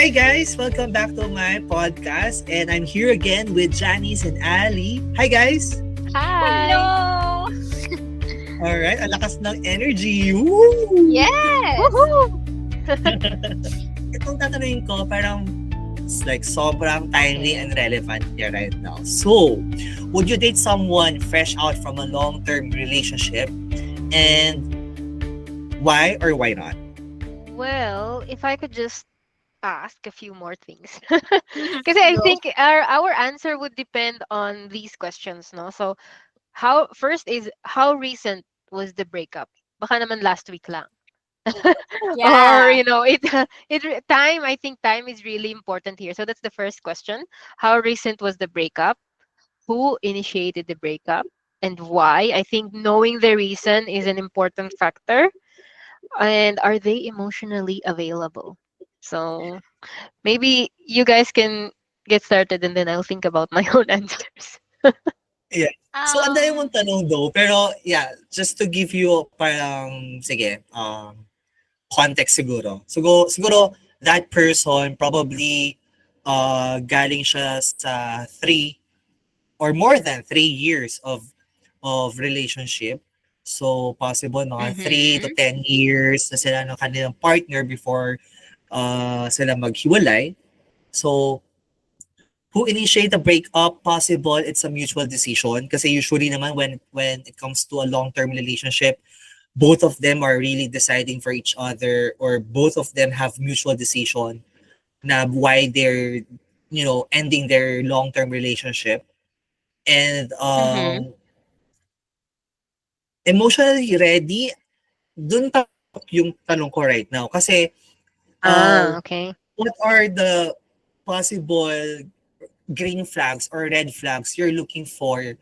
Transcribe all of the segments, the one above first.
Hi guys, welcome back to my podcast and I'm here again with Janice and Ali. Hi guys! Hi! Hello! Alright, ang lakas ng energy. Woo! Yes! Woohoo! Itong tatanungin ko parang it's like sobrang timely and relevant here right now. So, would you date someone fresh out from a long-term relationship? And why or why not? Well, if I could just ask a few more things. Kasi I Go. think our answer would depend on these questions, no? So, how recent was the breakup? Baka naman last week lang. Or Yeah. time, I think time is really important here. So that's the first question. How recent was the breakup? Who initiated the breakup? And why? I think knowing the reason is an important factor. And are they emotionally available? So maybe you guys can get started and then I'll think about my own answers. Yeah. So, ang dami mong Um, tanong though, pero yeah, just to give you parang, sige, context siguro. Siguro that person probably galing siya sa 3 or more than 3 years of relationship. So possible mga 3 to Mm-hmm. 10 years na sila ng kanilang partner before sila maghiwalay. So who initiate the breakup, possible it's a mutual decision kasi usually naman when it comes to a long-term relationship, both of them are really deciding for each other or both of them have mutual decision na why they're ending their long-term relationship. And Mm-hmm. emotionally ready, dun pa yung tanong ko right now kasi uh, Okay. what are the possible green flags or red flags you're looking for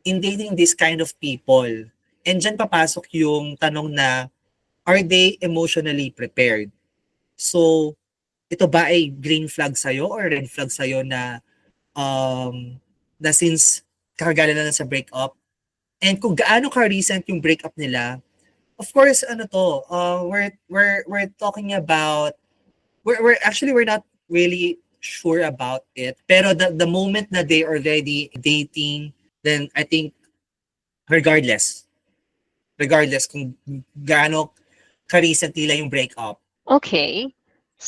in dating this kind of people? And dyan papasok yung tanong na, are they emotionally prepared? So, ito ba ay green flag sa'yo or red flag sa'yo na since kakagalan na lang sa breakup? And kung gaano ka-recent yung breakup nila, of course, ano to, we're talking about, we're not really sure about it. Pero the moment na they already dating, then I think regardless kung gaano ka-recent nila yung breakup. Okay.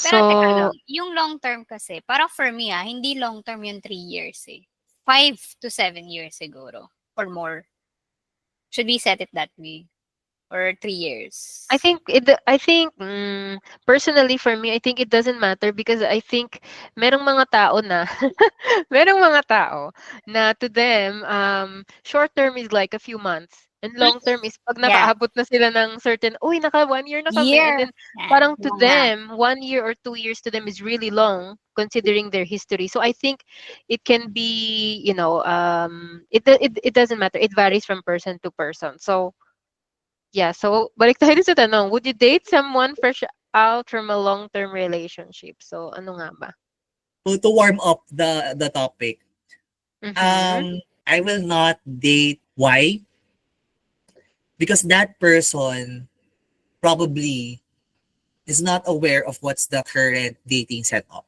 pero teka So lang, yung long term kasi, parang for me hindi long term yung 3 years eh. 5 to 7 years siguro. Or more. Should we set it that way? Or 3 years? personally for me, I think it doesn't matter because I think merong mga tao na merong mga tao na to them short term is like a few months and Mm, long term is pag yeah. nakaabot na sila ng certain, uy, naka 1 year na kami, and Year. then Yan. parang to Yan na. them 1 year or 2 years to them is really long considering their history. So I think it can be, it doesn't matter, it varies from person to person. So yeah, so balik tayo dun sa tanong, would you date someone fresh out from a long-term relationship? So ano nga ba? To warm up the topic, Mhm. I will not date. Why? Because that person probably is not aware of what's the current dating setup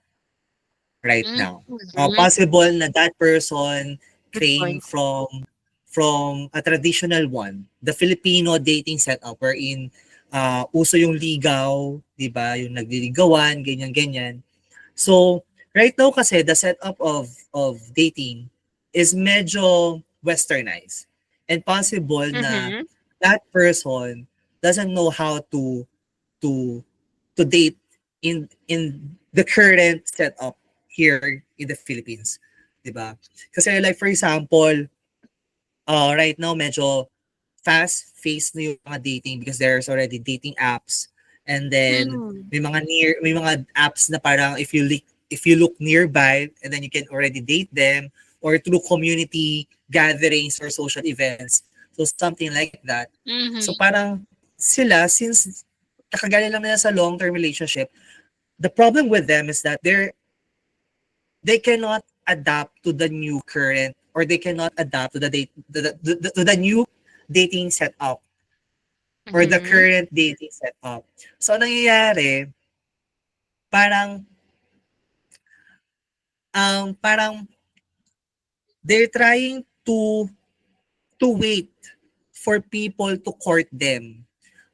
right now. Mhm. Possible na that person Good came point. from a traditional one, the Filipino dating setup wherein uso yung ligaw, 'di ba? Yung nagliligawan, ganyan-ganyan. So, right now kasi the setup of dating is medyo westernized. And possible na Mhm. that person doesn't know how to to date in the current setup here in the Philippines, 'di ba? Kasi like for example, right now medyo fast-paced na yung mga dating because there's already dating apps, and then Mm. may mga apps na parang if you look nearby, and then you can already date them or through community gatherings or social events. So something like that. So Mhm. parang sila, since kakagaling lang nila sa long-term relationship, the problem with them is that they cannot adapt to the new current, or they cannot adapt to the new dating setup or the Mhm. current dating setup. So, ang nangyayari, parang parang they're trying to wait for people to court them,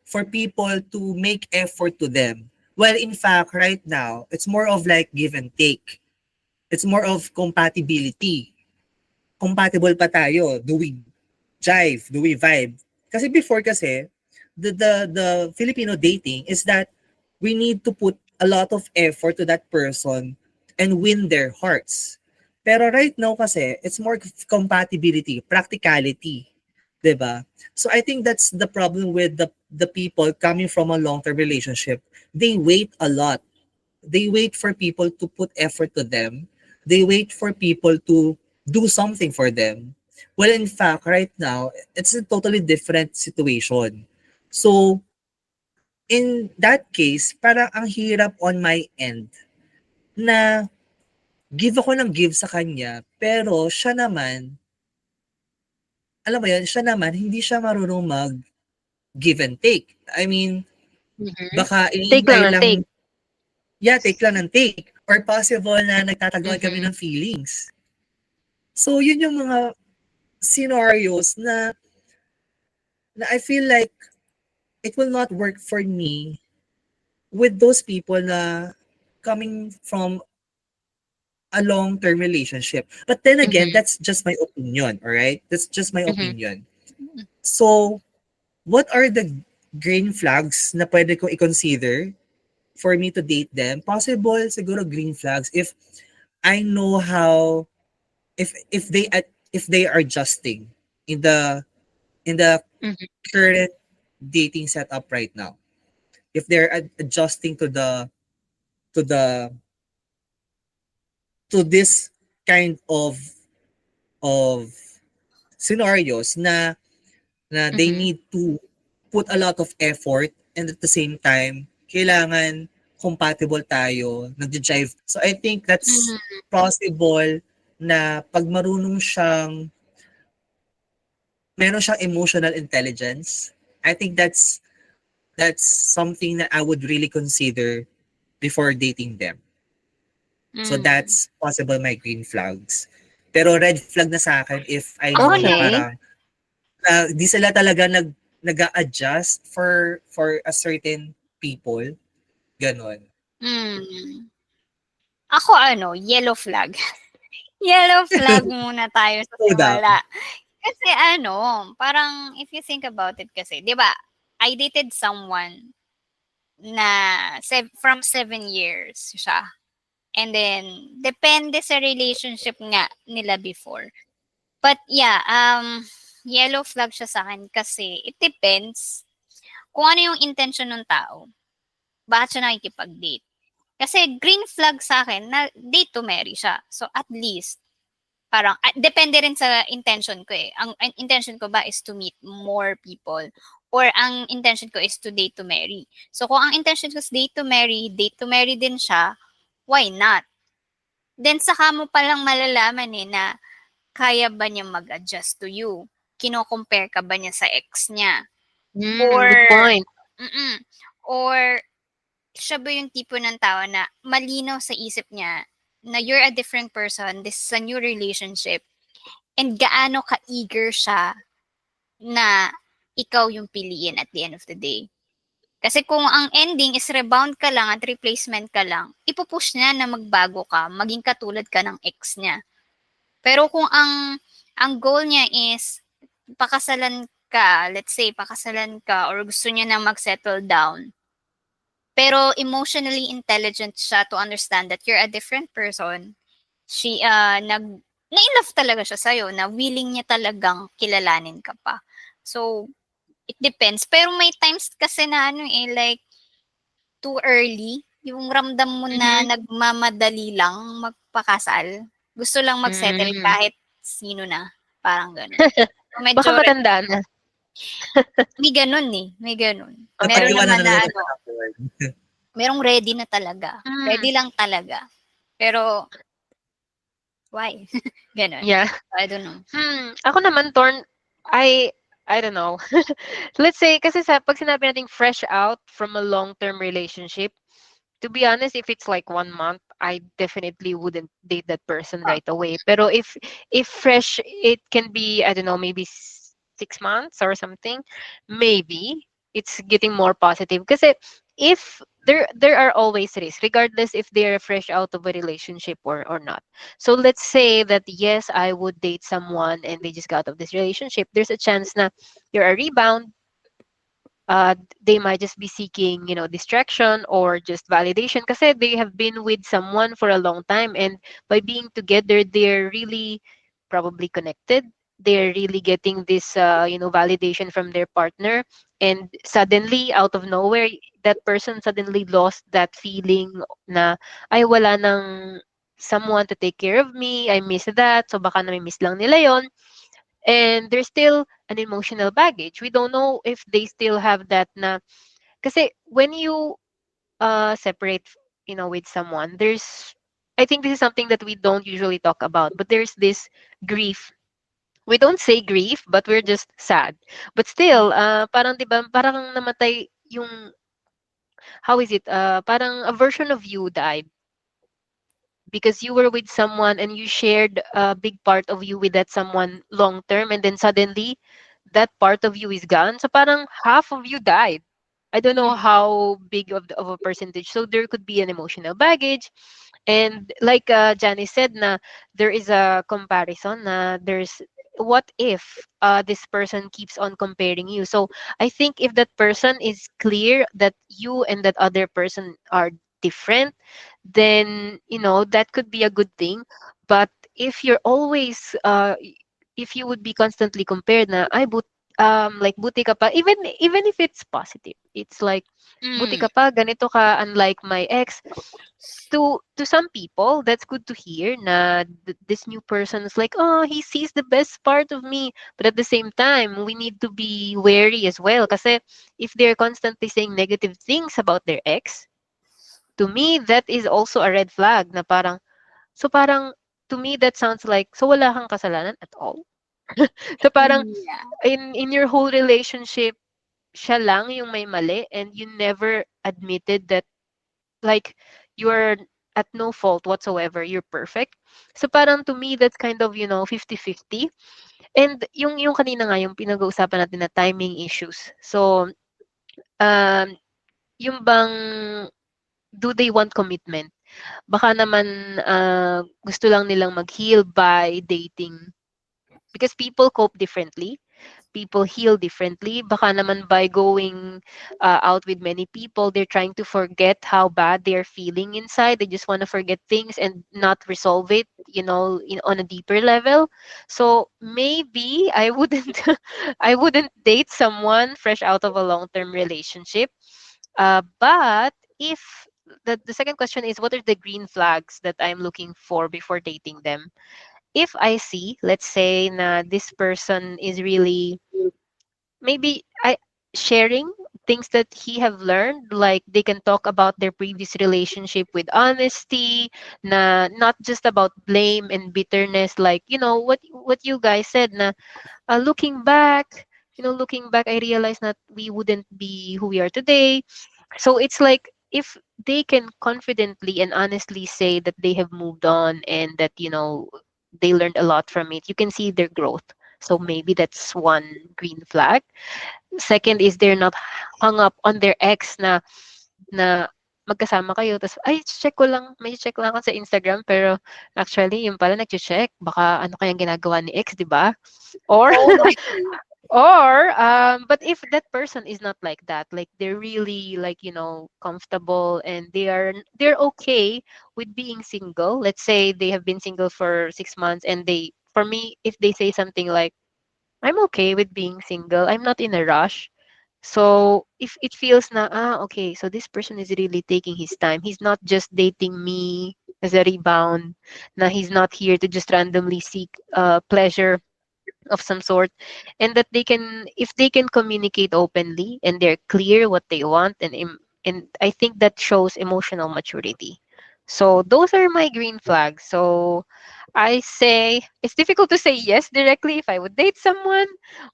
for people to make effort to them. Well, in fact, right now, it's more of like give and take. It's more of compatibility. Compatible pa tayo? Do we jive? Do we vibe? Kasi before kasi, the Filipino dating is that we need to put a lot of effort to that person and win their hearts. Pero right now kasi, it's more compatibility, practicality. 'Di ba? So I think that's the problem with the people coming from a long-term relationship. They wait a lot. They wait for people to put effort to them. They wait for people to do something for them. Well, in fact, right now, it's a totally different situation. So, in that case, parang ang hirap on my end na give ako ng give sa kanya, pero siya naman, alam mo yun, siya naman, hindi siya marunong mag give and take. I mean, baka Take lang iniintay ang lang, take. yeah, take lang ng take. Or possible na nagtataguan kami Mhm. ng feelings. So, yun yung mga scenarios na I feel like it will not work for me with those people na coming from a long-term relationship. But then again, Mhm. that's just my opinion, all right? That's just my Mhm. opinion. So, what are the green flags na pwede kong i-consider for me to date them? Possible siguro green flags if I know how if they are adjusting in the Mhm. current dating setup right now. If they're adjusting to the to this kind of scenarios na they Mhm. need to put a lot of effort and at the same time kailangan compatible tayo, nagja-jive. So I think that's Mhm. possible na pag marunong siyang meron siyang emotional intelligence. I think that's something that I would really consider before dating them. So Mm. that's possible my green flags. Pero red flag na sa akin if I know na Okay. parang di sila talaga nag-a-adjust for a certain people. Ganon. Mm. Ako ano, yellow flag. Yellow flag muna tayo sa Hold up. simula. Kasi ano, parang if you think about it kasi, 'di ba? I dated someone na from 7 years siya. And then depende sa relationship nga nila before. But yeah, yellow flag siya sa akin kasi it depends kung ano yung intention ng tao. Bakit siya nakikipag-date? Kasi green flag sa akin na date to marry siya. So at least parang depende rin sa intention ko eh. Ang intention ko ba is to meet more people or ang intention ko is to date to marry. So kung ang intention ko is date to marry din siya, why not? Then saka mo palang malalaman eh na kaya ba niya mag-adjust to you? Kino-compare ka ba niya sa ex niya? Or Good point. mm, or siya ba yung tipo ng tao na malinaw sa isip niya na you're a different person, this is a new relationship, and gaano ka-eager siya na ikaw yung piliin at the end of the day. Kasi kung ang ending is rebound ka lang at replacement ka lang, ipupush niya na magbago ka, maging katulad ka ng ex niya. Pero kung ang goal niya is pakasalan ka, let's say pakasalan ka or gusto niya na mag-settle down, pero emotionally intelligent siya to understand that you're a different person. She, na-in-love talaga siya sa'yo, na willing niya talagang kilalanin ka pa. So, it depends. Pero may times kasi na ano eh, like, too early. Yung ramdam mo na Mhm. nagmamadali lang magpakasal. Gusto lang mag-settle Mm. kahit sino na. Parang gano'n. So, Baka medyo, matanda na. may gano'n eh. May gano'n. Meron Napag-iwanan naman na na nila ano, afterward. merong ready na talaga. Mm. Ready lang talaga. Pero, why? Gano'n. Yeah. I don't know. Ako naman torn, I don't know. Let's say kasi pag sinabi nating fresh out from a long-term relationship, To be honest, if it's like 1 month, I definitely wouldn't date that person right away. Pero if fresh, it can be, I don't know, maybe 6 months or something. Maybe it's getting more positive. Because if there are always risks, regardless if they're fresh out of a relationship or not. So let's say that yes, I would date someone and they just got out of this relationship. There's a chance na you're a rebound. They might just be seeking, distraction or just validation because they have been with someone for a long time, and by being together, they're really probably connected. They're really getting this, validation from their partner, and suddenly, out of nowhere, that person suddenly lost that feeling na, ay, wala nang someone to take care of me. I miss that. So baka nami-miss lang nila yon, and there's still an emotional baggage. We don't know if they still have that na, kasi when you separate, with someone, there's, I think this is something that we don't usually talk about, but there's this grief. We don't say grief, but we're just sad. But still, parang 'di ba, parang namatay yung, how is it? Parang a version of you died because you were with someone and you shared a big part of you with that someone long term, and then suddenly that part of you is gone. So parang half of you died. I don't know Mm. how big of a percentage. So there could be an emotional baggage. And like Janice said, na there is a comparison, na there's, what if this person keeps on comparing you. So I think if that person is clear that you and that other person are different, then that could be a good thing. But if you're always if you would be constantly compared na, ay, like buti ka pa, even if it's positive, it's like, buti Mm. ka pa, ganito ka, unlike my ex. To some people, that's good to hear na this new person is like, oh, he sees the best part of me. But at the same time, we need to be wary as well. Kasi if they're constantly saying negative things about their ex, to me, that is also a red flag na parang, so parang, to me, that sounds like, so wala kang kasalanan at all. So parang, Mm, yeah. in your whole relationship, siya lang yung may mali, and you never admitted that, like, you're at no fault whatsoever, you're perfect. So parang to me, that's kind of, 50-50. And yung kanina nga, yung pinag-uusapan natin na timing issues. So, um, yung bang, do they want commitment? Baka naman gusto lang nilang mag-heal by dating, because people cope differently, people heal differently. Baka naman by going out with many people, they're trying to forget how bad they're feeling inside. They just want to forget things and not resolve it, on a deeper level. So maybe I wouldn't I wouldn't date someone fresh out of a long-term relationship. But if the second question is, what are the green flags that I'm looking for before dating them? If I see, let's say, na this person is really, maybe I sharing things that he have learned, like they can talk about their previous relationship with honesty, na not just about blame and bitterness, like, what you guys said, na looking back, I realized that we wouldn't be who we are today. So it's like, if they can confidently and honestly say that they have moved on, and that, they learned a lot from it, you can see their growth. So maybe that's one green flag. Second is, they're not hung up on their ex, na magkasama kayo, tas, ay, check ko lang, may check lang ako sa Instagram, pero actually yung pala nagche-check, baka ano kayang ginagawa ni ex, 'di ba? Or Oh my. but if that person is not like that, like they're really, like, comfortable, and they're okay with being single. Let's say they have been single for 6 months, and for me, if they say something like, I'm okay with being single, I'm not in a rush. So if it feels na, okay, so this person is really taking his time. He's not just dating me as a rebound. Na he's not here to just randomly seek pleasure of some sort, and that they can, if they can communicate openly and they're clear what they want, and I think that shows emotional maturity. So those are my green flags. So I say it's difficult to say yes directly if I would date someone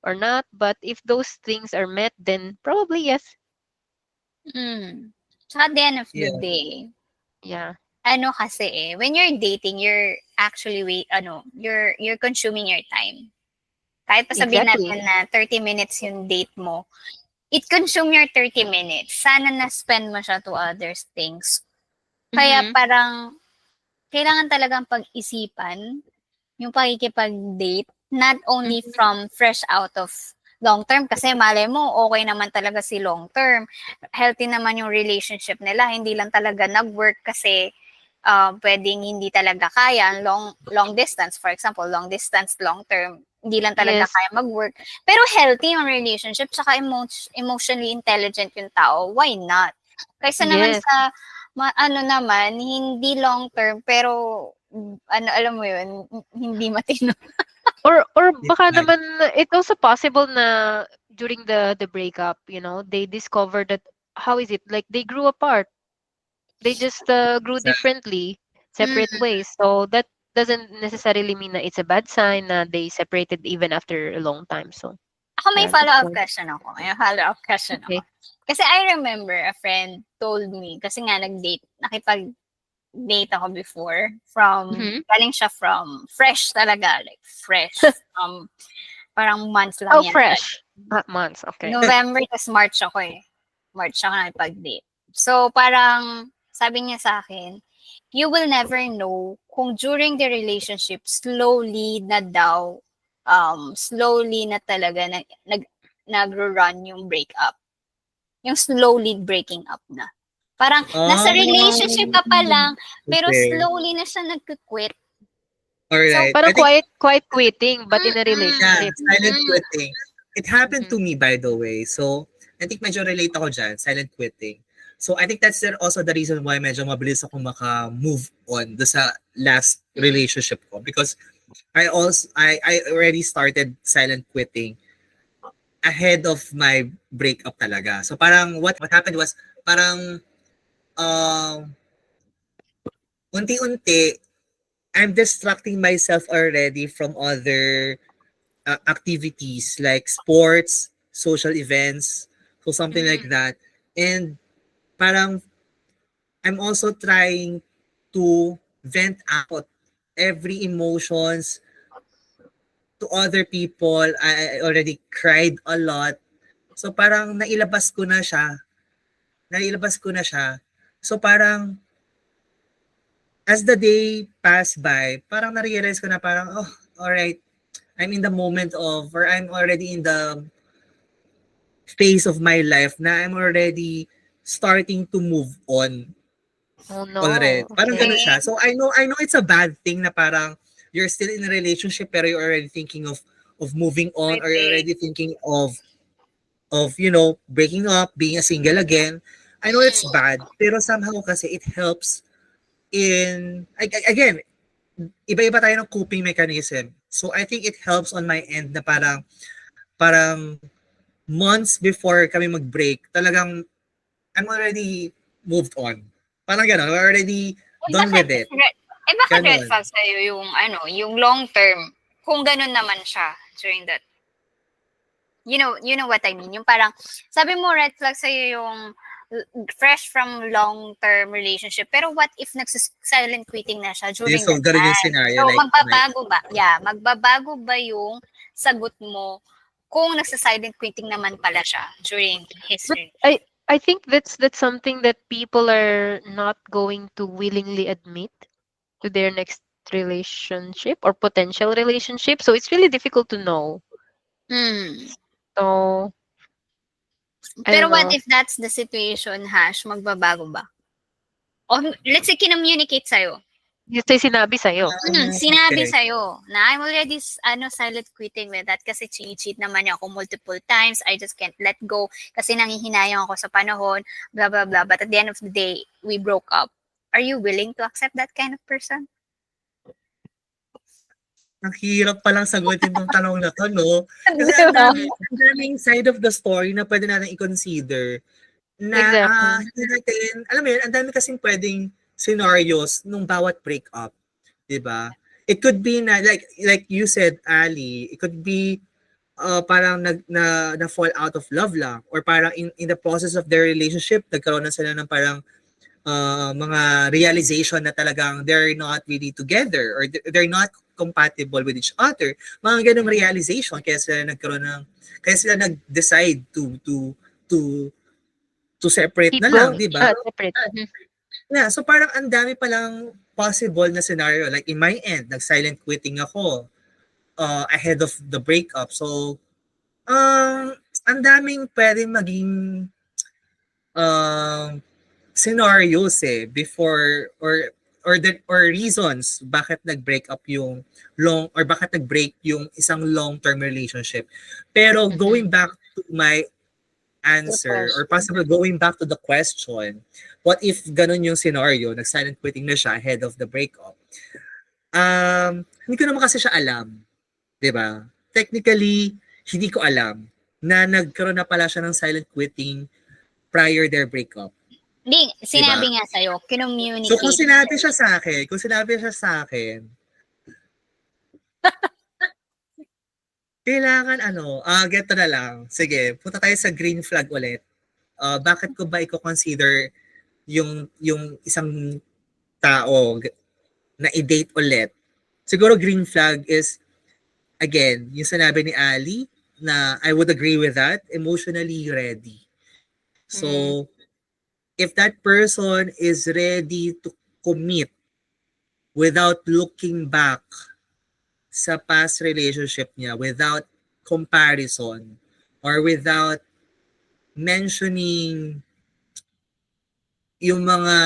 or not, but if those things are met, then probably yes. Mm. So at the end of the Yeah. day, Yeah. ano kasi when you're dating, you're actually you're consuming your time. Kahit pa sabihin Exactly. natin na 30 minutes yung date mo, it consume your 30 minutes. Sana na-spend mo siya to other things. Kaya Mhm. parang kailangan talagang pag-isipan yung pakikipag-date, not only Mhm. from fresh out of long term, kasi malay mo, okay naman talaga si long term. Healthy naman yung relationship nila. Hindi lang talaga nag-work kasi pwedeng hindi talaga kaya. Long distance, for example, long distance, long term, hindi lang talaga Yes. kaya mag-work. Pero healthy yung relationship, tsaka emotionally intelligent yung tao, why not? Kaysa naman Yes. sa, ano naman, hindi long term, pero ano, alam mo yun, hindi matino. Or baka Yeah. naman it's also possible na during the breakup, you know, they discovered that how is it like they grew apart. They just grew differently, separate Mm. ways. So that doesn't necessarily mean that it's a bad sign na they separated even after a long time. So Ako may yeah, good follow-up point. question ako. May follow-up question ako. Okay. Kasi I remember a friend told me, kasi nga nakipag-date ako before Mhm. galing siya from fresh talaga, like fresh, parang months lang Oh, yan. fresh. Months. Okay. November, tas March ako March ako nakipag-date. So, parang, sabi niya sa akin, you will never know kung during the relationship, slowly na talaga nag-run yung breakup. Yung slowly breaking up na. Parang, nasa relationship ka pa lang, pero Okay. slowly na siya nag-quit. Alright. Parang I think, quiet quitting, but in a yeah, relationship. silent quitting. It happened to Mhm. me, by the way. So, I think medyo relate ako dyan, silent quitting. So, I think that's also the reason why medyo mabilis ako maka-move on do sa last relationship ko. Because I already started silent quitting ahead of my breakup talaga. So, parang what happened was, parang, um, unti-unti, I'm distracting myself already from other activities like sports, social events, so something like Mhm. that. And parang I'm also trying to vent out every emotions to other people. I already cried a lot. So parang nailabas ko na siya. Nailabas ko na siya. So parang as the day passed by, parang na-realize ko na parang, oh, alright, I'm in the moment of, or I'm already in the phase of my life na I'm already starting to move on Oh already. no. Parang Okay. ganun siya. So I know it's a bad thing na parang you're still in a relationship pero you're already thinking of moving on, or you're already thinking of breaking up, being a single again. I know it's bad, pero somehow kasi it helps again, iba-iba tayo ng coping mechanism. So I think it helps on my end na parang months before kami mag-break, talagang I'm already moved on. Parang gano'n, we're already done with it. Bakit red Ganon. flag sa'yo yung long term, kung ganun naman siya during that, you know what I mean? Yung parang, sabi mo red flag sa'yo yung fresh from long-term relationship, pero what if silent quitting na siya during So, that ganun yung time? scenario. So, Like, magbabago ba? Yeah, magbabago ba yung sagot mo kung nagsa-silent quitting naman pala siya during his But I think that's something that people are not going to willingly admit to their next relationship or potential relationship. So it's really difficult to know. So I Pero don't what know. if that's the situation, Hash? Magbabago ba? O let's say, kinommunicate sa'yo. Yung say sinabi sa'yo. Sinabi okay. sa'yo na I'm already silent quitting with that kasi cheat naman niya ako multiple times. I just can't let go kasi nanghihinayang ako sa panahon, blah, blah, blah. But at the end of the day, we broke up. Are you willing to accept that kind of person? Ang hirap palang sagutin tong tanong na to, no? Kasi Diba? ang daming side of the story na pwede natin i-consider. Na, Exactly. hindi natin, alam mo yun, ang dami kasing pwedeng scenarios nung bawat breakup. Diba? It could be na, like you said, Ali, it could be parang na fall out of love lang, or parang in the process of their relationship nagkaroon na sila ng parang mga realization na talagang they're not really together, or they're not compatible with each other. Mga ganong realization kaya sila nag-decide to separate Keep na lang, going. di ba? Separate. Yeah, so parang ang dami palang possible na scenario. Like in my end, nag-silent quitting ako ahead of the breakup. So, ang daming pwedeng maging um, scenarios before, or reasons bakit nag-break up yung bakit nag-break yung isang long-term relationship. Pero going back to my answer, or possibly going back to the question, what if ganun yung scenario, nag-silent quitting na siya ahead of the breakup? Hindi ko naman kasi siya alam, 'di ba? Technically, hindi ko alam na nagkaroon na pala siya ng silent quitting prior their breakup. Hindi, sinabi nga sa'yo, So kinommunicate. kung sinabi siya sa akin, kailangan geto na lang. Sige, punta tayo sa green flag ulit. Bakit ko ba i-consider yung isang tao na i-date ulit? Siguro green flag is, again, yung sinabi ni Ali, na I would agree with that, emotionally ready. So, if that person is ready to commit without looking back sa past relationship niya, without comparison, or without mentioning yung mga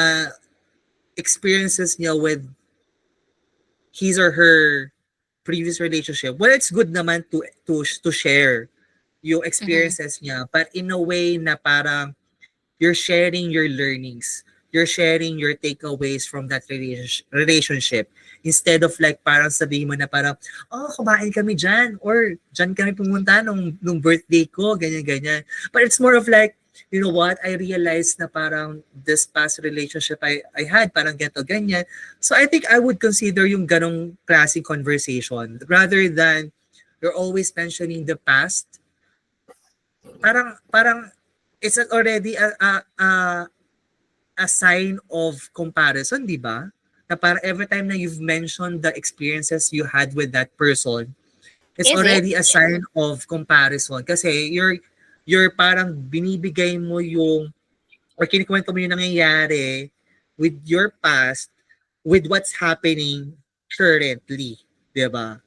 experiences niya with his or her previous relationship, well, it's good naman to share yung experiences niya, but in a way na parang you're sharing your learnings, you're sharing your takeaways from that relationship, instead of like parang sabihin mo na parang, kumain kami dyan, or dyan kami pumunta nung birthday ko, ganyan. But it's more of like, you know what, I realized na parang this past relationship I had, parang ganito, ganyan. So I think I would consider yung ganong klaseng conversation rather than you're always mentioning the past. Parang it's already a sign of comparison, di ba? Na parang every time na you've mentioned the experiences you had with that person, it's Is already a sign of comparison. Kasi you're parang binibigay mo yung, or kinikwento mo yung nangyayari with your past, with what's happening currently, di ba?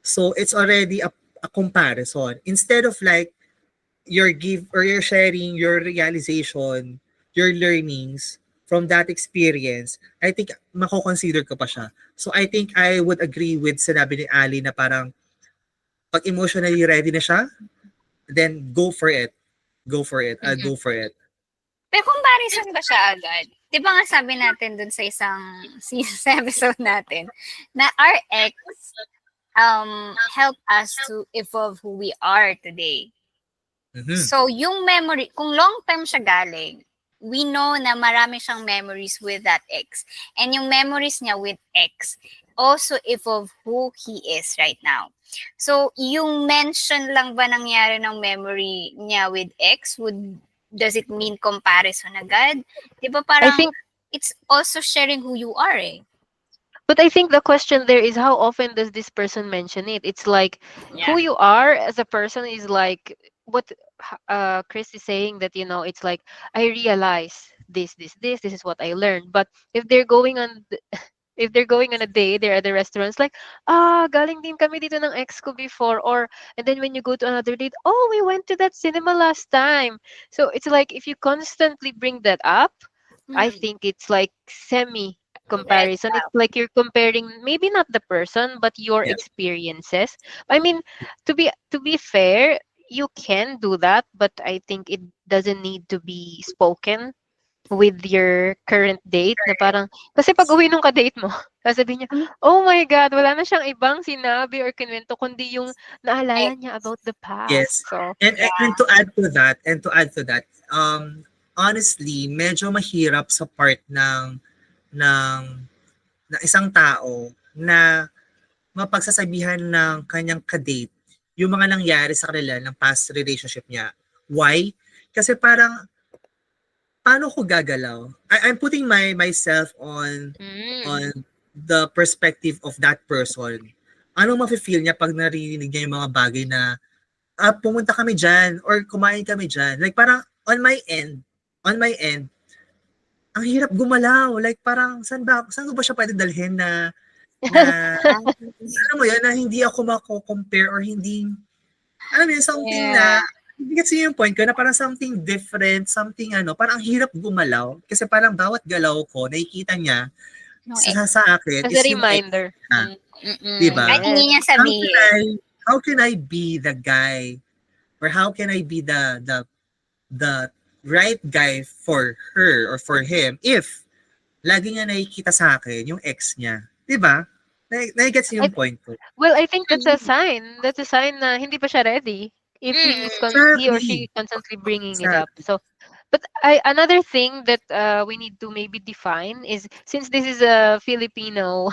So it's already a comparison. Instead of like, you're sharing your realization, your learnings from that experience, I think mako-consider ko pa siya. So I think I would agree with sinabi ni Ali na parang pag emotionally ready na siya, then go for it. Go for it. I'll go for it. Pero comparison ba siya agad? Di ba nga sabi natin dun sa sa episode natin, na our ex help us to evolve who we are today. So, yung memory, kung long term siya galing, we know na marami siyang memories with that ex. And yung memories niya with ex also evolve who he is right now. So, yung mention lang ba nangyari ng memory niya with ex, does it mean comparison agad? Di ba parang, I think, it's also sharing who you are but I think the question there is, how often does this person mention it? It's like who you are as a person is like what Chris is saying, that it's like I realize this is what I learned. But if they're going on if they're going on a date, they're at the restaurants like, galing din kami dito ng ex ko before, and then when you go to another date, we went to that cinema last time. So it's like if you constantly bring that up, I think it's like semi comparison. It's like you're comparing maybe not the person but your experiences. I mean, to be fair, you can do that, but I think it doesn't need to be spoken with your current date, na parang, kasi pag uwi nung ka-date mo, sasabihin niya, oh my God, wala na siyang ibang sinabi or kinwento, kundi yung naalala niya about the past. Yes. So, And to add to that, honestly, medyo mahirap sa part ng isang tao na mapagsasabihan ng kanyang kadate yung mga nangyari sa kanila ng past relationship niya. Why? Kasi parang, paano ko gagalaw? I'm putting myself on the perspective of that person. Ano mafe-feel niya pag narinig niya yung mga bagay na, pumunta kami dyan, or kumain kami dyan. Like parang, on my end, ang hirap gumalaw. Like parang, saan ko ba siya pwede dalhin na alam mo yun, na hindi ako mako-compare or hindi, alam mo yun, something na, hindi kasi yung point ko na parang something different, something parang ang hirap gumalaw. Kasi parang bawat galaw ko, nakikita niya sa akin As is a yung ex reminder. na. Diba? Kahit hindi niya sabihin. How can I be the guy, or how can I be the right guy for her or for him if lagi niya nakikita sa akin yung ex niya. Diba? Nai-gets yung point ko. Well, I think that's a sign. That's a sign na hindi pa siya ready. If he or she is constantly bringing it up. So, but another thing that we need to maybe define is, since this is a Filipino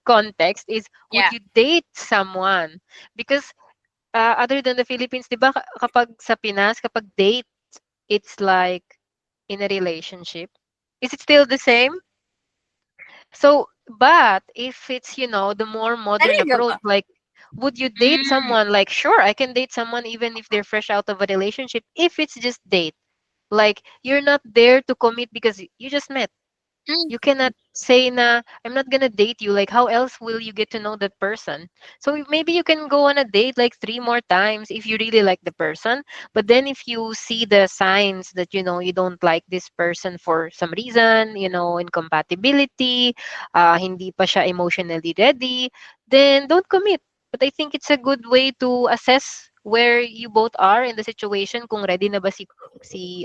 context, is would you date someone? Because other than the Philippines, di ba, kapag sa Pinas, kapag date, it's like in a relationship. Is it still the same? So, but if it's, the more modern Talaga approach, ba? like, would you date someone? Like, sure, I can date someone even if they're fresh out of a relationship, if it's just date. Like, you're not there to commit because you just met. You cannot say na, I'm not gonna date you. Like, how else will you get to know that person? So maybe you can go on a date like 3 more times if you really like the person. But then if you see the signs that, you don't like this person for some reason, incompatibility, hindi pa siya emotionally ready, then don't commit. But I think it's a good way to assess where you both are in the situation, kung ready na ba si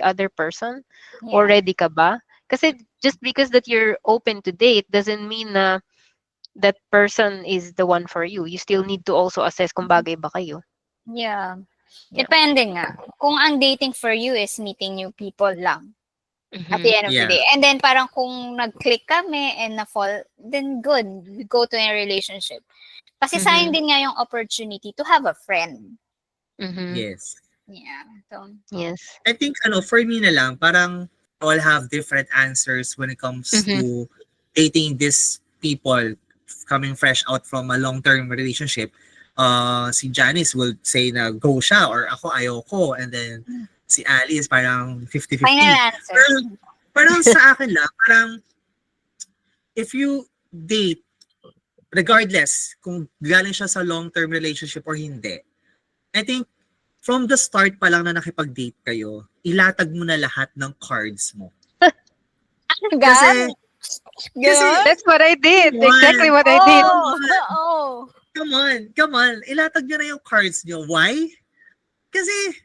other person, or ready ka ba? Kasi just because that you're open to date doesn't mean na that person is the one for you. You still need to also assess kung bagay ba kayo. Yeah. Yeah. Depende nga. Kung ang dating for you is meeting new people lang. At the end of the day. And then parang kung nag-click kami and na-fall, then good. We go to a relationship. Kasi sayang din nga yung opportunity to have a friend. Yes. Yeah. So, Yes. I think, for me na lang, parang all have different answers when it comes to dating these people coming fresh out from a long-term relationship. Si Janice will say na go siya, or ako ayoko, and then si Ali is parang 50-50. final answer. Parang sa akin lang, parang if you date, regardless kung galing siya sa long-term relationship or hindi, I think from the start pa lang na nakipag-date kayo, ilatag mo na lahat ng cards mo. Kasi that's what I did. Exactly what I did. Come on. Ilatag nyo na yung cards nyo. Why? Kasi,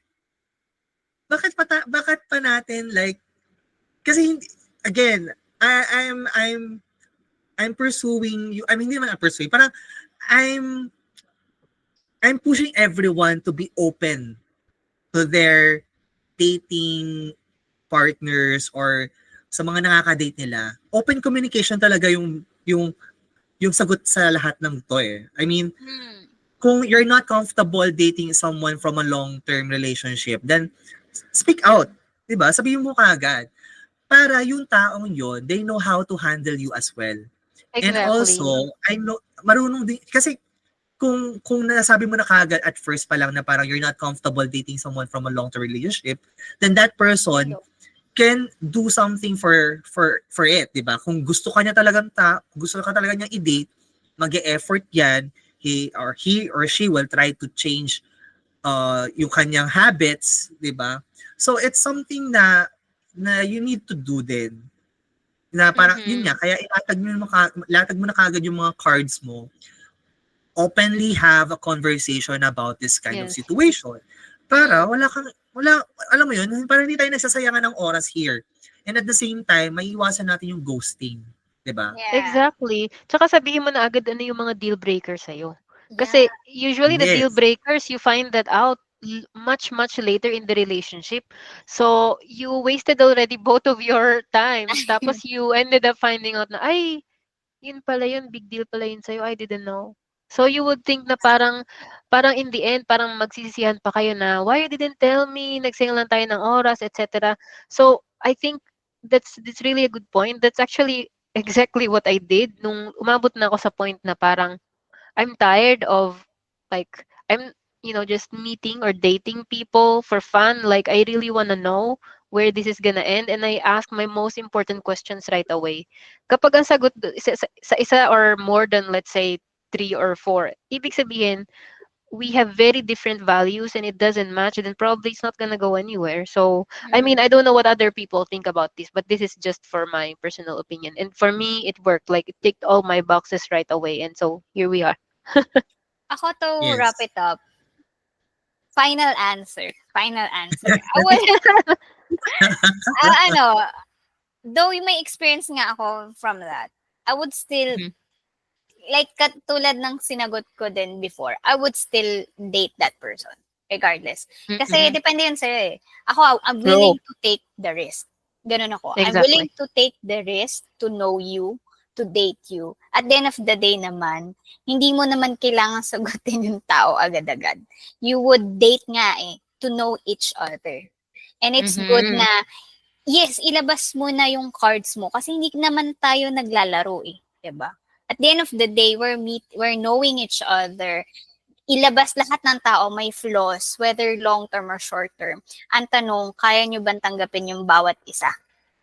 bakit pa natin, like, kasi, again, I'm pursuing you. I mean, hindi naman I'm pursuing. Parang, I'm pushing everyone to be open to their dating partners or sa mga nakaka-date nila. Open communication talaga yung sagot sa lahat ng to eh. I mean, kung you're not comfortable dating someone from a long-term relationship, then speak out. Diba? Sabihin mo kaagad. Para yung taong yon, they know how to handle you as well. Exactly. And also, I know, marunong din, kasi kung nasabi mo na kaagad at first pa lang na parang you're not comfortable dating someone from a long-term relationship, then that person can do something for it, 'di ba? Kung gusto ka talaga niyang i-date, mag-e-effort 'yan. He or she will try to change yung kanyang habits, 'di ba? So it's something na you need to do din. Na parang yun nga, kaya ilatag mo na kaagad yung mga cards mo. Openly have a conversation about this kind of situation. Para alam mo yun, para hindi tayo nagsasayangan ng oras here. And at the same time, maiiwasan natin yung ghosting. Diba? Yeah. Exactly. Tsaka sabihin mo na agad ano yung mga deal breakers sa'yo. Kasi usually the deal breakers, you find that out much later in the relationship. So, you wasted already both of your times. Tapos you ended up finding out na, ay, yun pala yun, big deal pala yun sa'yo, I didn't know. So you would think na parang in the end, parang magsisisihan pa kayo na, why you didn't tell me, nagsayang lang tayo ng oras, etc. So I think that's really a good point. That's actually exactly what I did nung umabot na ako sa point na parang I'm tired of like I'm just meeting or dating people for fun. Like I really want to know where this is gonna end, and I ask my most important questions right away. Kapag ang sagot sa isa or more than, let's say, 3 or 4, ibig sabihin we have very different values and it doesn't match, then probably it's not gonna go anywhere. So I mean, I don't know what other people think about this, but this is just for my personal opinion. And for me, it worked. Like it ticked all my boxes right away, and so here we are. Ako to Yes. wrap it up. Final answer. I would, though may experience nga ako from that, I would still, Mhm. like katulad ng sinagot ko din before, I would still date that person regardless. Kasi Mhm. depende yun sa'yo eh. Ako, I'm willing to take the risk. Ganun ako. I'm Exactly. willing to take the risk to know you, to date you. At the end of the day naman, hindi mo naman kailangan sagutin yung tao agad-agad. You would date nga to know each other. And it's good Mhm. na, yes, ilabas mo na yung cards mo kasi hindi naman tayo naglalaro diba? At the end of the day, we're knowing each other. Ilabas lahat ng tao may flaws, whether long-term or short-term. Ang tanong, kaya nyo ba tanggapin yung bawat isa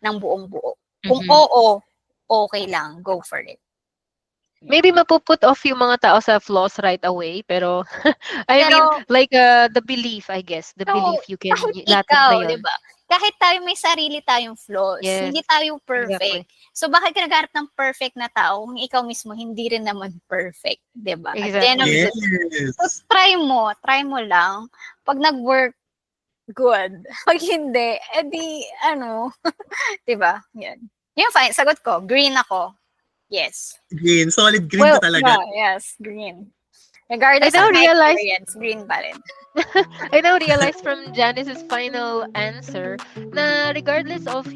ng buong buo? Kung Mhm. oo, okay lang, go for it. Maybe mapuput off yung mga tao sa flaws right away, pero I mean, Pero- like the belief, I guess, the So, belief you can kahit lahat ikaw, na yun. diba? Kahit tayo may sarili tayong flaws, Yes, hindi tayo perfect. exactly. So, bakit ka nagharap ng perfect na tao kung ikaw mismo hindi rin naman perfect, diba? At the end of the Yes. So, try mo lang. Pag nag-work, good. Pag hindi, edi, diba? Yan. Yung fine, sagot ko, green ako. Yes. Green. Solid green Well, ka talaga. Yes, green. Regardless I now of my realize- experience, green pa rin. I now realize from Janice's final answer na regardless of,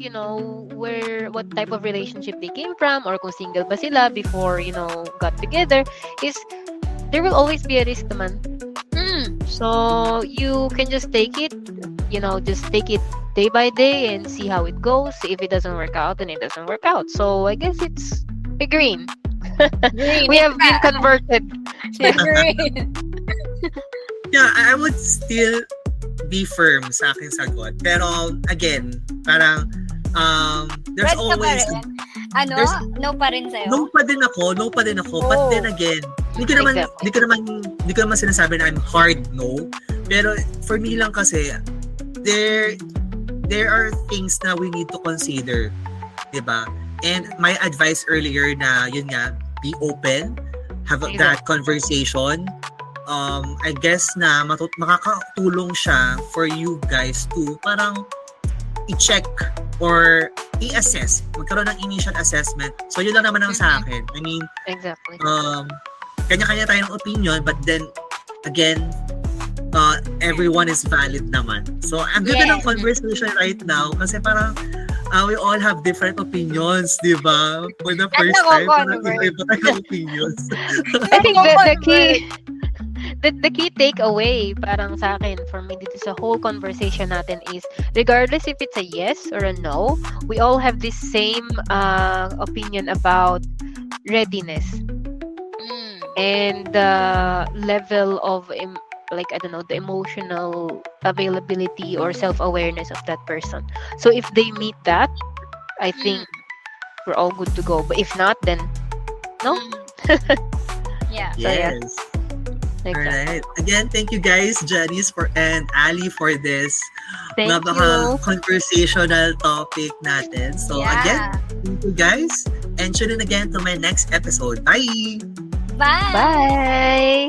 what type of relationship they came from or kung single ba sila before, got together, is there will always be a risk naman. So you can just take it, just take it day by day and see how it goes. If it doesn't work out, then it doesn't work out. So I guess it's a green. Green. We have been converted. Green. Yeah, I would still be firm sa aking sagot. Pero, again, parang, there's Red ka pa always, rin? there's- No pa rin sa'yo? no pa din ako. But Oh. then again, hindi ko naman sinasabi na I'm hard no. Pero for me lang kasi, there are things na we need to consider. Diba? And my advice earlier na, yun nga, be open, have that conversation. I guess na makakatulong siya for you guys to parang i-check or i-assess. Magkaroon ng initial assessment. So, yun lang naman ang sa akin. I mean, Exactly. kanya-kanya tayo ng opinion, but then, again, everyone is valid naman. So, ang ganda ng conversation right now kasi parang we all have different opinions, di ba? For the first time, parang iba tayong opinions. I think the key takeaway parang sa akin for me dito sa whole conversation natin is regardless if it's a yes or a no, we all have this same opinion about readiness and the level of the emotional availability or self-awareness of that person. So if they meet that, I think we're all good to go. But if not, then no. Yeah. So, yeah. Yes. Exactly. Alright. Again, thank you guys, Janice and Ali for this Thank you. conversational topic natin. So again, thank you guys and tune in again to my next episode. Bye! Bye! Bye.